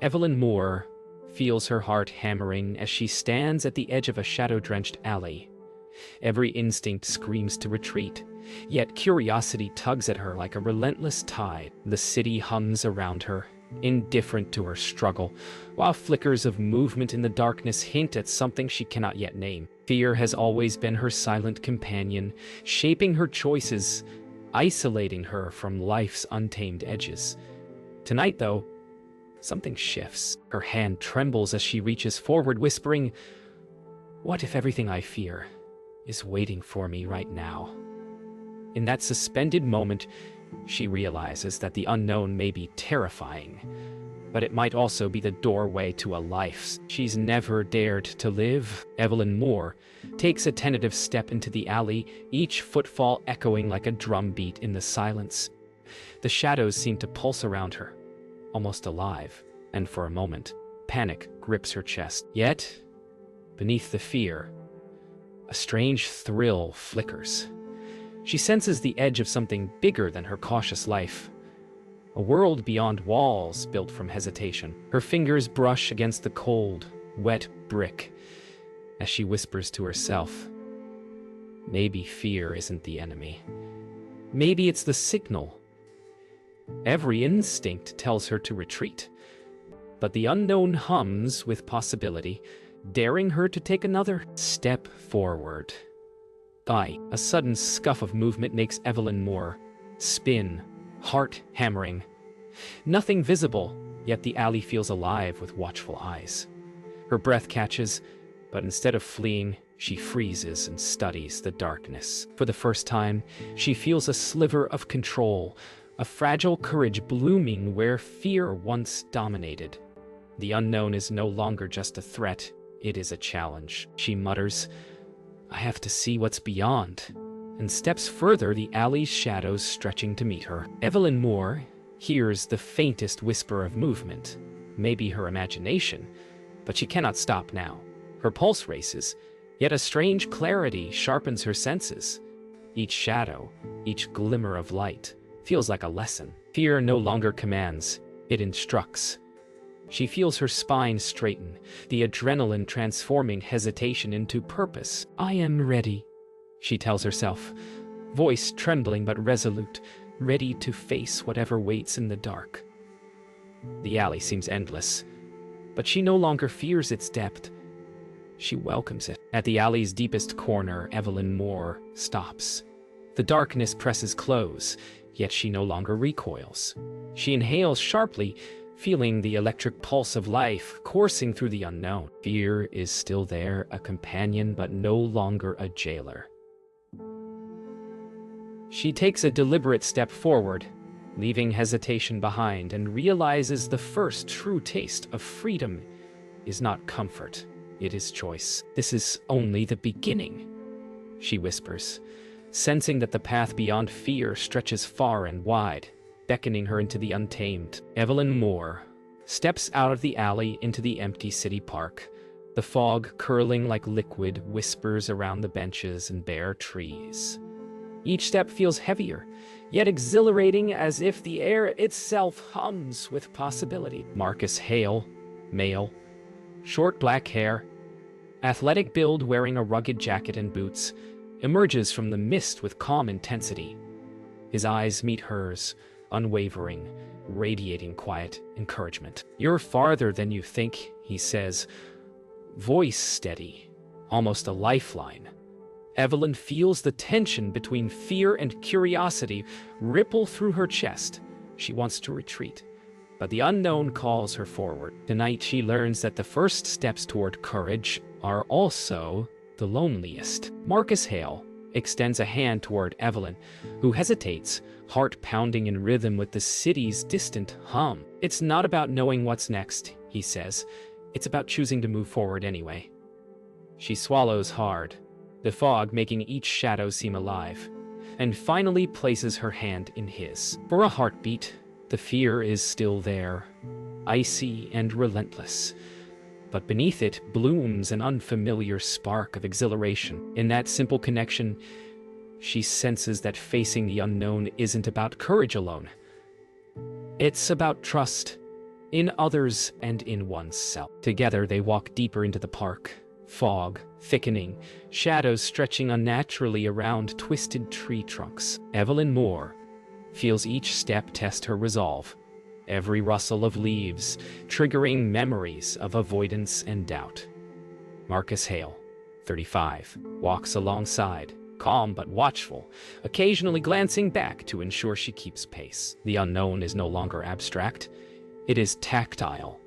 Evelyn Moore feels her heart hammering as she stands at the edge of a shadow-drenched alley. Every instinct screams to retreat, yet curiosity tugs at her like a relentless tide. The city hums around her, indifferent to her struggle, while flickers of movement in the darkness hint at something she cannot yet name. Fear has always been her silent companion, shaping her choices, isolating her from life's untamed edges. Tonight, though, something shifts. Her hand trembles as she reaches forward, whispering, "What if everything I fear is waiting for me right now?" In that suspended moment, she realizes that the unknown may be terrifying, but it might also be the doorway to a life she's never dared to live. Evelyn Moore takes a tentative step into the alley, each footfall echoing like a drumbeat in the silence. The shadows seem to pulse around her, almost alive, and for a moment, panic grips her chest. Yet, beneath the fear, a strange thrill flickers. She senses the edge of something bigger than her cautious life. A world beyond walls built from hesitation. Her fingers brush against the cold, wet brick as she whispers to herself, maybe fear isn't the enemy. Maybe it's the signal. Every instinct tells her to retreat, but the unknown hums with possibility, daring her to take another step forward. A sudden scuff of movement makes Evelyn Moore spin, heart hammering. Nothing visible, yet the alley feels alive with watchful eyes. Her breath catches, but instead of fleeing, she freezes and studies the darkness. For the first time, she feels a sliver of control, a fragile courage blooming where fear once dominated. The unknown is no longer just a threat, it is a challenge. She mutters, "I have to see what's beyond," and steps further, the alley's shadows stretching to meet her. Evelyn Moore hears the faintest whisper of movement, maybe her imagination, but she cannot stop now. Her pulse races, yet a strange clarity sharpens her senses. Each shadow, each glimmer of light, feels like a lesson. Fear no longer commands, it instructs. She feels her spine straighten, the adrenaline transforming hesitation into purpose. "I am ready," she tells herself, voice trembling but resolute, ready to face whatever waits in the dark. The alley seems endless, but she no longer fears its depth. She welcomes it. At the alley's deepest corner, Evelyn Moore stops. The darkness presses close, yet she no longer recoils. She inhales sharply, feeling the electric pulse of life coursing through the unknown. Fear is still there, a companion, but no longer a jailer. She takes a deliberate step forward, leaving hesitation behind, and realizes the first true taste of freedom is not comfort, it is choice. "This is only the beginning," she whispers, sensing that the path beyond fear stretches far and wide, beckoning her into the untamed. Evelyn Moore steps out of the alley into the empty city park. The fog, curling like liquid, whispers around the benches and bare trees. Each step feels heavier, yet exhilarating, as if the air itself hums with possibility. Marcus Hale, male, short black hair, athletic build, wearing a rugged jacket and boots, emerges from the mist with calm intensity. His eyes meet hers, unwavering, radiating quiet encouragement. "You're farther than you think," he says, voice steady, almost a lifeline. Evelyn feels the tension between fear and curiosity ripple through her chest. She wants to retreat, but the unknown calls her forward. Tonight she learns that the first steps toward courage are also the loneliest. Marcus Hale extends a hand toward Evelyn, who hesitates, heart pounding in rhythm with the city's distant hum. "It's not about knowing what's next," he says. "It's about choosing to move forward anyway." She swallows hard, the fog making each shadow seem alive, and finally places her hand in his. For a heartbeat, the fear is still there, icy and relentless. But beneath it blooms an unfamiliar spark of exhilaration. In that simple connection, she senses that facing the unknown isn't about courage alone. It's about trust, in others and in oneself. Together they walk deeper into the park, fog thickening, shadows stretching unnaturally around twisted tree trunks. Evelyn Moore feels each step test her resolve, every rustle of leaves triggering memories of avoidance and doubt. Marcus Hale, 35, walks alongside, calm but watchful, occasionally glancing back to ensure she keeps pace. The unknown is no longer abstract. It is tactile,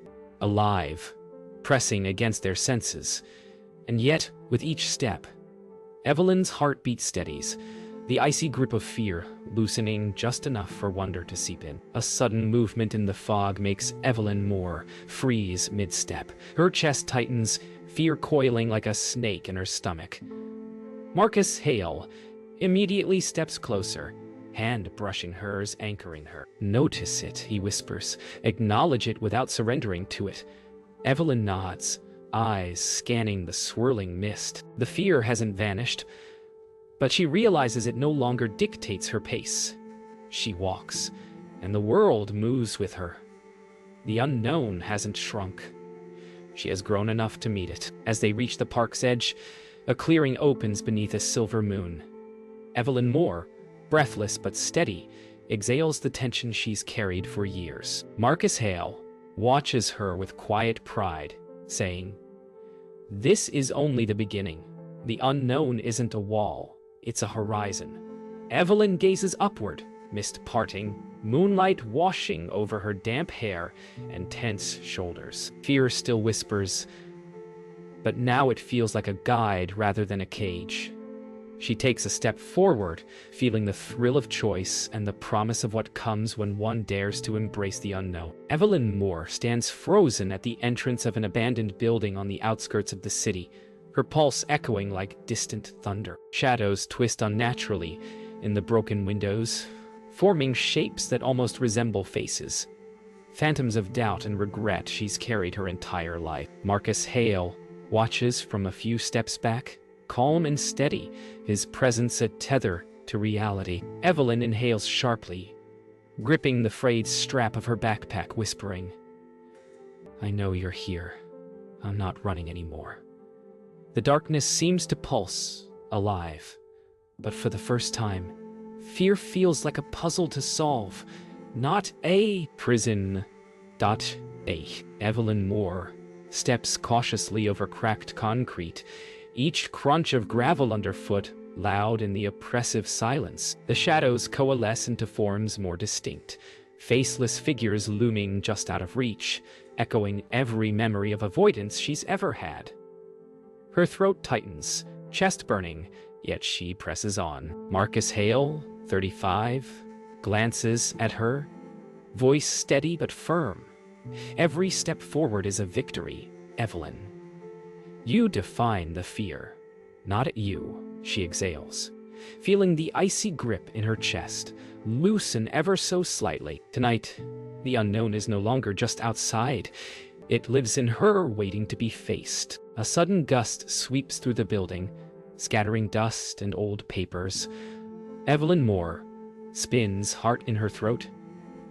alive, pressing against their senses. And yet, with each step, Evelyn's heartbeat steadies, the icy grip of fear loosening just enough for wonder to seep in. A sudden movement in the fog makes Evelyn Moore freeze mid-step. Her chest tightens, fear coiling like a snake in her stomach. Marcus Hale immediately steps closer, hand brushing hers, anchoring her. "Notice it," he whispers. "Acknowledge it without surrendering to it." Evelyn nods, eyes scanning the swirling mist. The fear hasn't vanished, but she realizes it no longer dictates her pace. She walks, and the world moves with her. The unknown hasn't shrunk. She has grown enough to meet it. As they reach the park's edge, a clearing opens beneath a silver moon. Evelyn Moore, breathless but steady, exhales the tension she's carried for years. Marcus Hale watches her with quiet pride, saying, "This is only the beginning. The unknown isn't a wall, it's a horizon." Evelyn gazes upward, mist parting, moonlight washing over her damp hair and tense shoulders. Fear still whispers, but now it feels like a guide rather than a cage. She takes a step forward, feeling the thrill of choice and the promise of what comes when one dares to embrace the unknown. Evelyn Moore stands frozen at the entrance of an abandoned building on the outskirts of the city, her pulse echoing like distant thunder. Shadows twist unnaturally in the broken windows, forming shapes that almost resemble faces. Phantoms of doubt and regret she's carried her entire life. Marcus Hale watches from a few steps back, calm and steady, his presence a tether to reality. Evelyn inhales sharply, gripping the frayed strap of her backpack, whispering, "I know you're here. I'm not running anymore." The darkness seems to pulse, alive, but for the first time, fear feels like a puzzle to solve, not a prison. Evelyn Moore steps cautiously over cracked concrete, each crunch of gravel underfoot loud in the oppressive silence. The shadows coalesce into forms more distinct, faceless figures looming just out of reach, echoing every memory of avoidance she's ever had. Her throat tightens, chest burning, yet she presses on. Marcus Hale, 35, glances at her, voice steady but firm. "Every step forward is a victory, Evelyn. You define the fear, not you," she exhales, feeling the icy grip in her chest loosen ever so slightly. Tonight, the unknown is no longer just outside. It lives in her, waiting to be faced. A sudden gust sweeps through the building, scattering dust and old papers. Evelyn Moore spins, heart in her throat,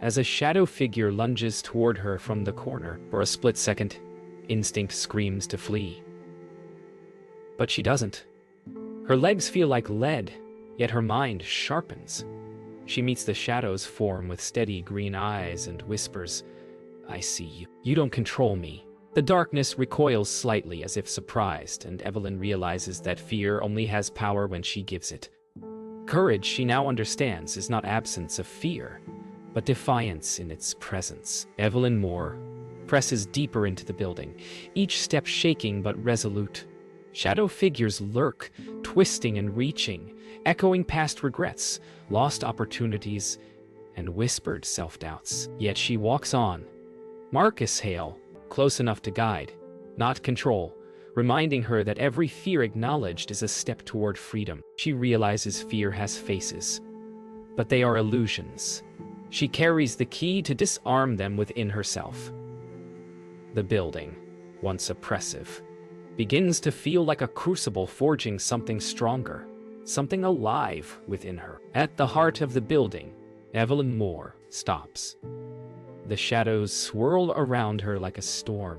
as a shadow figure lunges toward her from the corner. For a split second, instinct screams to flee. But she doesn't. Her legs feel like lead, yet her mind sharpens. She meets the shadow's form with steady green eyes and whispers, "I see you. You don't control me." The darkness recoils slightly as if surprised, and Evelyn realizes that fear only has power when she gives it. Courage, she now understands, is not absence of fear, but defiance in its presence. Evelyn Moore presses deeper into the building, each step shaking but resolute. Shadow figures lurk, twisting and reaching, echoing past regrets, lost opportunities, and whispered self-doubts. Yet she walks on. Marcus Hale, close enough to guide, not control, reminding her that every fear acknowledged is a step toward freedom. She realizes fear has faces, but they are illusions. She carries the key to disarm them within herself. The building, once oppressive, begins to feel like a crucible forging something stronger, something alive within her. At the heart of the building, Evelyn Moore stops. The shadows swirl around her like a storm,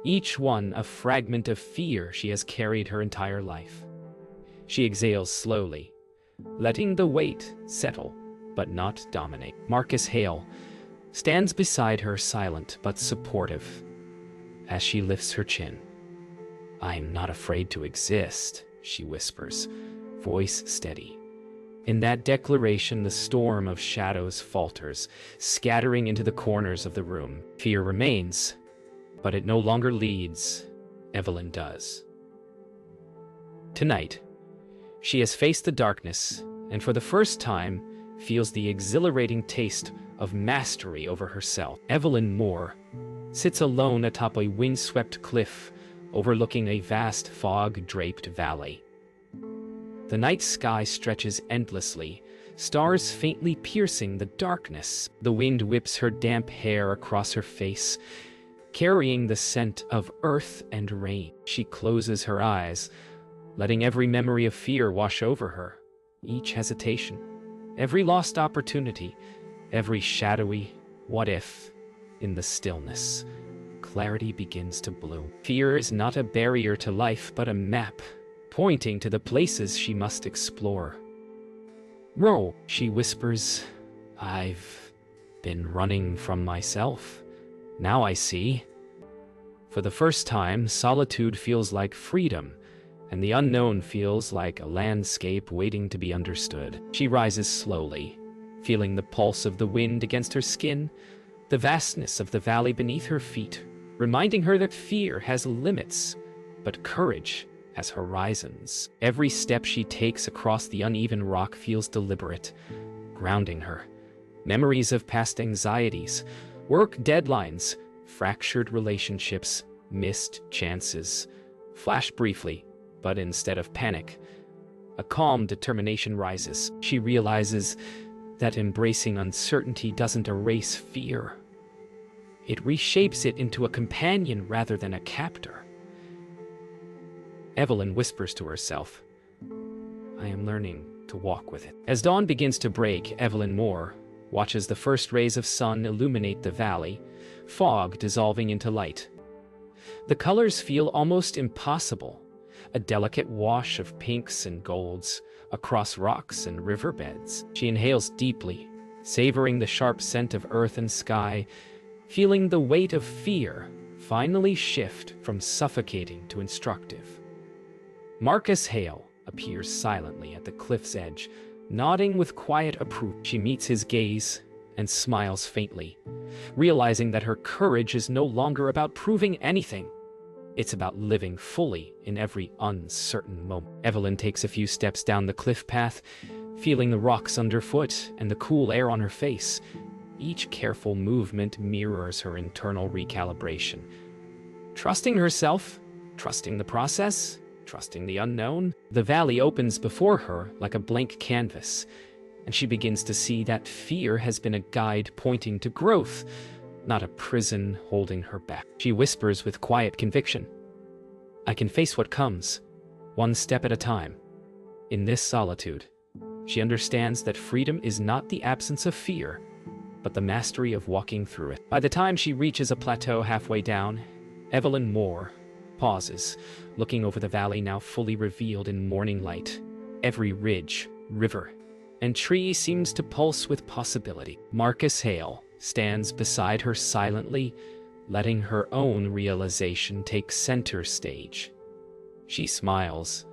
each one a fragment of fear she has carried her entire life. She exhales slowly, letting the weight settle, but not dominate. Marcus Hale stands beside her, silent but supportive, as she lifts her chin. "I'm not afraid to exist," she whispers, voice steady. In that declaration, the storm of shadows falters, scattering into the corners of the room. Fear remains, but it no longer leads. Evelyn does. Tonight, she has faced the darkness, and for the first time, feels the exhilarating taste of mastery over herself. Evelyn Moore sits alone atop a windswept cliff, overlooking a vast fog-draped valley. The night sky stretches endlessly, stars faintly piercing the darkness. The wind whips her damp hair across her face, carrying the scent of earth and rain. She closes her eyes, letting every memory of fear wash over her. Each hesitation, every lost opportunity, every shadowy what if. In the stillness, clarity begins to bloom. Fear is not a barrier to life, but a map, pointing to the places she must explore. "Ro," she whispers, "I've been running from myself. Now I see." For the first time, solitude feels like freedom, and the unknown feels like a landscape waiting to be understood. She rises slowly, feeling the pulse of the wind against her skin, the vastness of the valley beneath her feet, reminding her that fear has limits, but courage has horizons. Every step she takes across the uneven rock feels deliberate, grounding her. Memories of past anxieties, work deadlines, fractured relationships, missed chances, flash briefly, but instead of panic, a calm determination rises. She realizes that embracing uncertainty doesn't erase fear. It reshapes it into a companion rather than a captor. Evelyn whispers to herself, "I am learning to walk with it." As dawn begins to break, Evelyn Moore watches the first rays of sun illuminate the valley, fog dissolving into light. The colors feel almost impossible, a delicate wash of pinks and golds across rocks and riverbeds. She inhales deeply, savoring the sharp scent of earth and sky, feeling the weight of fear finally shift from suffocating to instructive. Marcus Hale appears silently at the cliff's edge, nodding with quiet approval. She meets his gaze and smiles faintly, realizing that her courage is no longer about proving anything. It's about living fully in every uncertain moment. Evelyn takes a few steps down the cliff path, feeling the rocks underfoot and the cool air on her face. Each careful movement mirrors her internal recalibration. Trusting herself, trusting the process, trusting the unknown. The valley opens before her like a blank canvas, and she begins to see that fear has been a guide pointing to growth, not a prison holding her back. She whispers with quiet conviction, "I can face what comes, one step at a time." In this solitude, she understands that freedom is not the absence of fear, but the mastery of walking through it. By the time she reaches a plateau halfway down, Evelyn Moore pauses, looking over the valley now fully revealed in morning light. Every ridge, river, and tree seems to pulse with possibility. Marcus Hale stands beside her silently, letting her own realization take center stage. She smiles,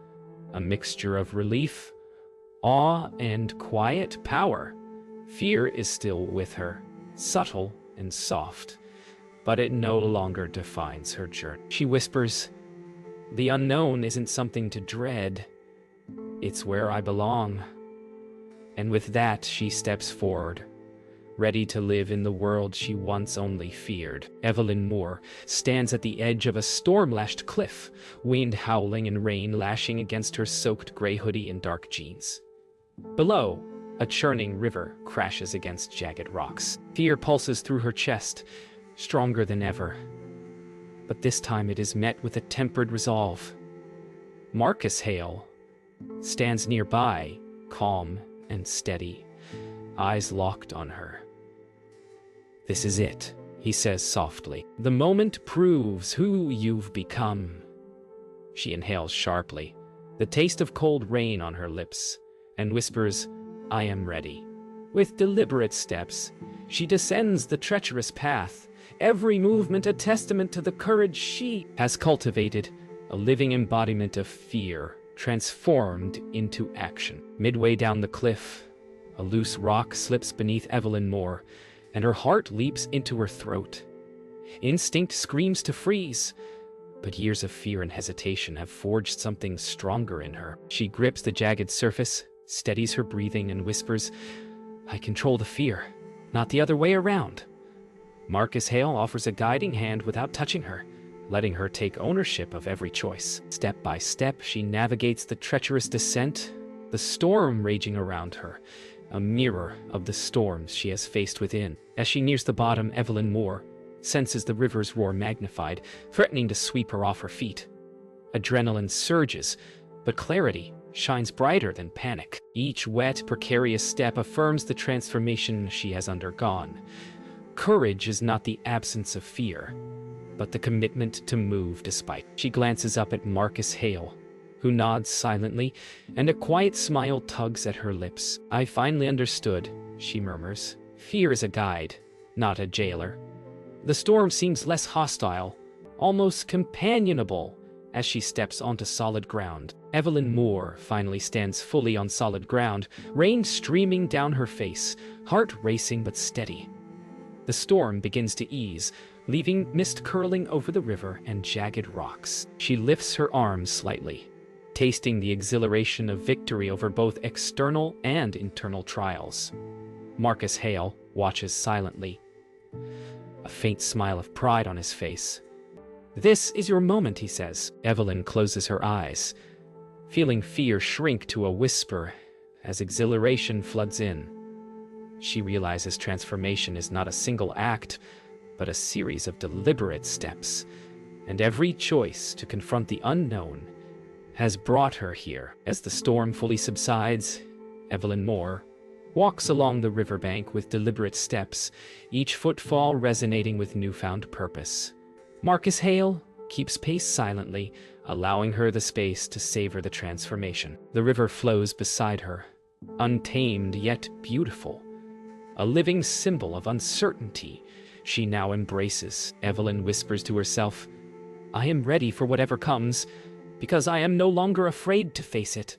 a mixture of relief, awe, and quiet power. Fear is still with her, subtle and soft, but it no longer defines her journey. She whispers, "The unknown isn't something to dread. It's where I belong." And with that, she steps forward, ready to live in the world she once only feared. Evelyn Moore stands at the edge of a storm-lashed cliff, wind howling and rain lashing against her soaked gray hoodie and dark jeans. Below, a churning river crashes against jagged rocks. Fear pulses through her chest, stronger than ever. But this time it is met with a tempered resolve. Marcus Hale stands nearby, calm and steady, eyes locked on her. "This is it," he says softly. "The moment proves who you've become." She inhales sharply, the taste of cold rain on her lips, and whispers, "I am ready." With deliberate steps, she descends the treacherous path, every movement a testament to the courage she has cultivated, a living embodiment of fear, transformed into action. Midway down the cliff, a loose rock slips beneath Evelyn Moore, and her heart leaps into her throat. Instinct screams to freeze, but years of fear and hesitation have forged something stronger in her. She grips the jagged surface, steadies her breathing, and whispers, "I control the fear, not the other way around." Marcus Hale offers a guiding hand without touching her, letting her take ownership of every choice. Step by step, she navigates the treacherous descent, the storm raging around her, a mirror of the storms she has faced within. As she nears the bottom, Evelyn Moore senses the river's roar magnified, threatening to sweep her off her feet. Adrenaline surges, but clarity shines brighter than panic. Each wet, precarious step affirms the transformation she has undergone. Courage is not the absence of fear, but the commitment to move despite. She glances up at Marcus Hale, who nods silently, and a quiet smile tugs at her lips. "I finally understood," she murmurs. "Fear is a guide, not a jailer." The storm seems less hostile, almost companionable, as she steps onto solid ground. Evelyn Moore finally stands fully on solid ground, rain streaming down her face, heart racing but steady. The storm begins to ease, leaving mist curling over the river and jagged rocks. She lifts her arms slightly, tasting the exhilaration of victory over both external and internal trials. Marcus Hale watches silently, a faint smile of pride on his face. "This is your moment," he says. Evelyn closes her eyes, feeling fear shrink to a whisper as exhilaration floods in. She realizes transformation is not a single act, but a series of deliberate steps, and every choice to confront the unknown has brought her here. As the storm fully subsides, Evelyn Moore walks along the riverbank with deliberate steps, each footfall resonating with newfound purpose. Marcus Hale keeps pace silently, allowing her the space to savor the transformation. The river flows beside her, untamed yet beautiful, a living symbol of uncertainty she now embraces. Evelyn whispers to herself, "I am ready for whatever comes, because I am no longer afraid to face it."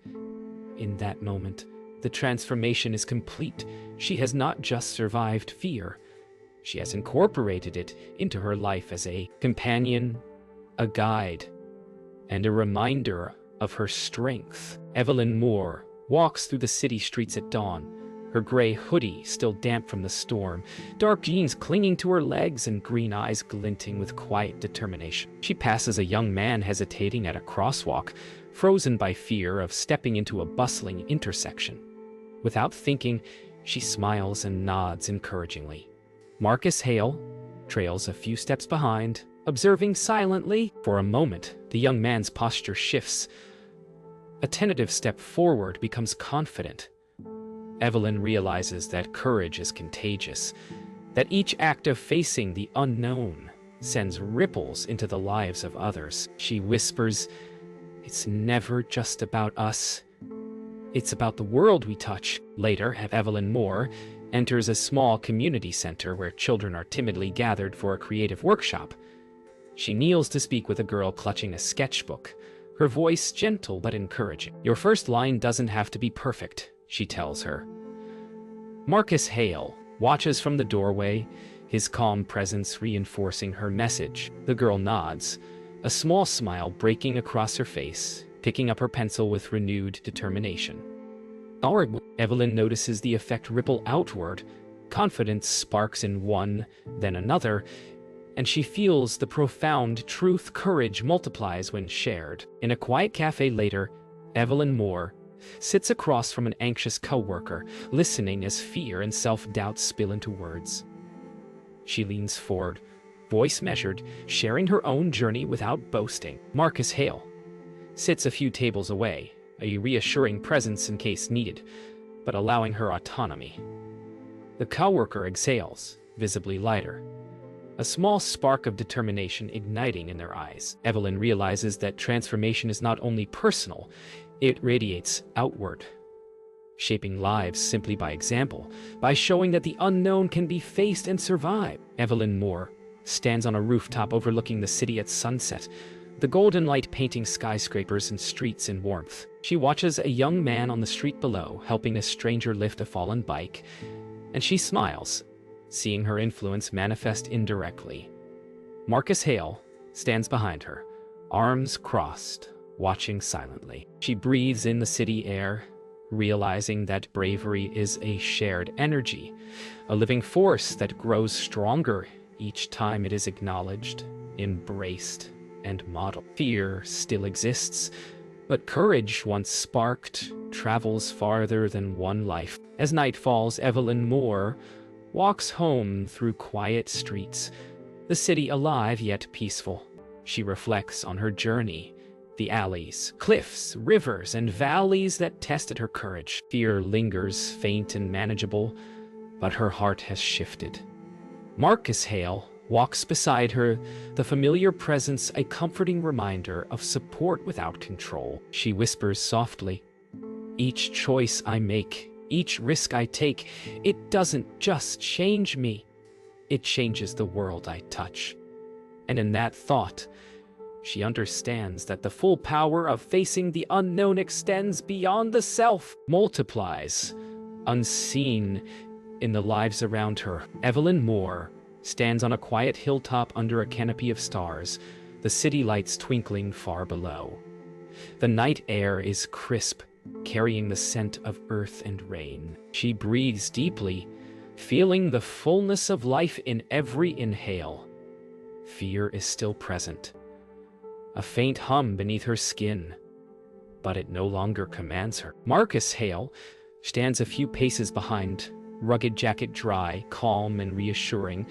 In that moment, the transformation is complete. She has not just survived fear, she has incorporated it into her life as a companion, a guide, and a reminder of her strength. Evelyn Moore walks through the city streets at dawn, her gray hoodie still damp from the storm, dark jeans clinging to her legs and green eyes glinting with quiet determination. She passes a young man hesitating at a crosswalk, frozen by fear of stepping into a bustling intersection. Without thinking, she smiles and nods encouragingly. Marcus Hale trails a few steps behind, observing silently. For a moment, the young man's posture shifts. A tentative step forward becomes confident. Evelyn realizes that courage is contagious, that each act of facing the unknown sends ripples into the lives of others. She whispers, "It's never just about us. It's about the world we touch." Later, Evelyn Moore enters a small community center where children are timidly gathered for a creative workshop. She kneels to speak with a girl clutching a sketchbook, her voice gentle but encouraging. "Your first line doesn't have to be perfect," she tells her. Marcus Hale watches from the doorway, his calm presence reinforcing her message. The girl nods, a small smile breaking across her face, picking up her pencil with renewed determination. Evelyn notices the effect ripple outward. Confidence sparks in one, then another, and she feels the profound truth courage multiplies when shared. In a quiet cafe later, Evelyn Moore sits across from an anxious coworker, listening as fear and self-doubt spill into words. She leans forward, voice measured, sharing her own journey without boasting. Marcus Hale sits a few tables away, a reassuring presence in case needed, but allowing her autonomy. The coworker exhales, visibly lighter, a small spark of determination igniting in their eyes. Evelyn realizes that transformation is not only personal, it radiates outward, shaping lives simply by example, by showing that the unknown can be faced and survived. Evelyn Moore stands on a rooftop overlooking the city at sunset, the golden light painting skyscrapers and streets in warmth. She watches a young man on the street below helping a stranger lift a fallen bike, and she smiles, seeing her influence manifest indirectly. Marcus Hale stands behind her, arms crossed, watching silently. She breathes in the city air, realizing that bravery is a shared energy, a living force that grows stronger each time it is acknowledged, embraced, and modeled. Fear still exists, but courage, once sparked, travels farther than one life. As night falls, Evelyn Moore walks home through quiet streets, the city alive yet peaceful. She reflects on her journey, the alleys, cliffs, rivers, and valleys that tested her courage. Fear lingers, faint and manageable, but her heart has shifted. Marcus Hale walks beside her, the familiar presence a comforting reminder of support without control. She whispers softly, "Each choice I make, each risk I take, it doesn't just change me, it changes the world I touch." And in that thought, she understands that the full power of facing the unknown extends beyond the self, multiplies, unseen in the lives around her. Evelyn Moore stands on a quiet hilltop under a canopy of stars, the city lights twinkling far below. The night air is crisp, carrying the scent of earth and rain. She breathes deeply, feeling the fullness of life in every inhale. Fear is still present, a faint hum beneath her skin, but it no longer commands her. Marcus Hale stands a few paces behind, rugged jacket dry, calm and reassuring,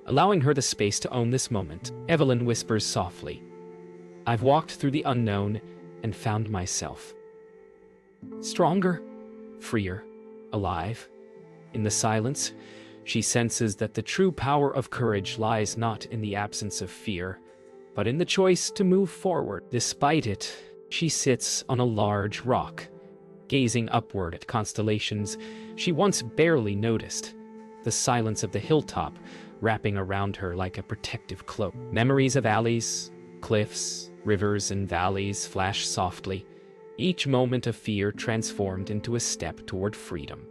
allowing her the space to own this moment. Evelyn whispers softly, "I've walked through the unknown and found myself. Stronger, freer, alive." In the silence, she senses that the true power of courage lies not in the absence of fear, but in the choice to move forward. Despite it, she sits on a large rock, gazing upward at constellations she once barely noticed, the silence of the hilltop wrapping around her like a protective cloak. Memories of alleys, cliffs, rivers, and valleys flash softly, each moment of fear transformed into a step toward freedom.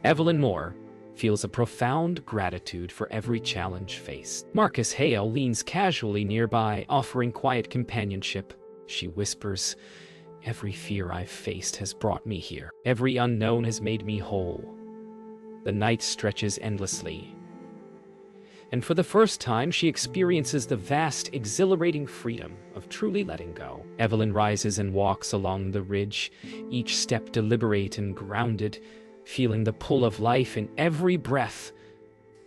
Evelyn Moore feels a profound gratitude for every challenge faced. Marcus Hale leans casually nearby, offering quiet companionship. She whispers, "Every fear I've faced has brought me here. Every unknown has made me whole." The night stretches endlessly, and for the first time she experiences the vast, exhilarating freedom of truly letting go. Evelyn rises and walks along the ridge, each step deliberate and grounded, feeling the pull of life in every breath.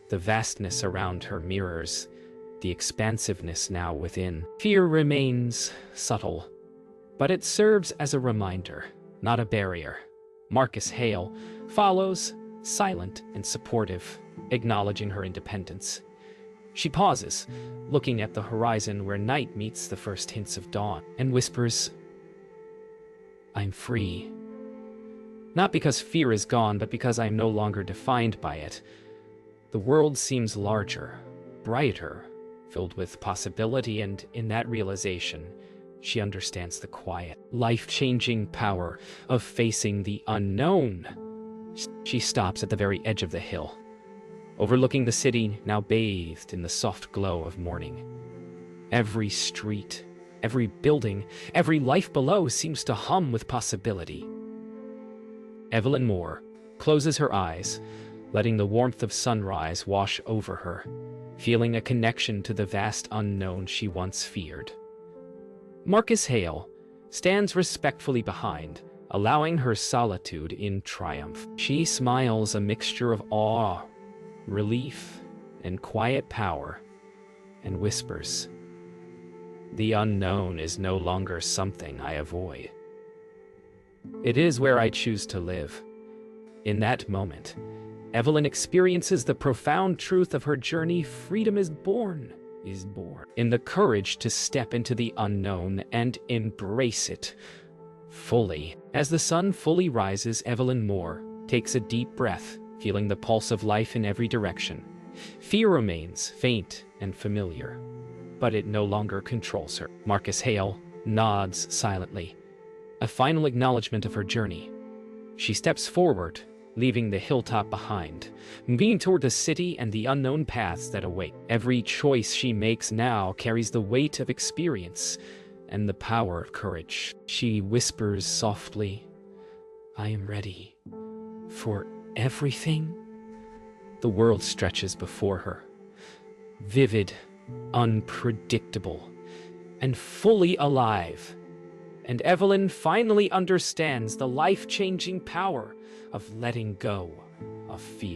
The vastness around her mirrors the expansiveness now within. Fear remains subtle, but it serves as a reminder, not a barrier. Marcus Hale follows, silent and supportive, acknowledging her independence. She pauses, looking at the horizon where night meets the first hints of dawn, and whispers, "I'm free." Not because fear is gone, but because I am no longer defined by it. The world seems larger, brighter, filled with possibility, and in that realization, she understands the quiet, life-changing power of facing the unknown. She stops at the very edge of the hill, overlooking the city now bathed in the soft glow of morning. Every street, every building, every life below seems to hum with possibility. Evelyn Moore closes her eyes, letting the warmth of sunrise wash over her, feeling a connection to the vast unknown she once feared. Marcus Hale stands respectfully behind, allowing her solitude in triumph. She smiles, a mixture of awe, relief, and quiet power, and whispers, "The unknown is no longer something I avoid. It is where I choose to live." In that moment, Evelyn experiences the profound truth of her journey. Freedom is born in the courage to step into the unknown and embrace it fully. As the sun fully rises, Evelyn Moore takes a deep breath, feeling the pulse of life in every direction. Fear remains faint and familiar, but it no longer controls her. Marcus Hale nods silently, a final acknowledgement of her journey. She steps forward, leaving the hilltop behind, moving toward the city and the unknown paths that await. Every choice she makes now carries the weight of experience and the power of courage. She whispers softly, "I am ready for everything." The world stretches before her, vivid, unpredictable, and fully alive. And Evelyn finally understands the life-changing power of letting go of fear.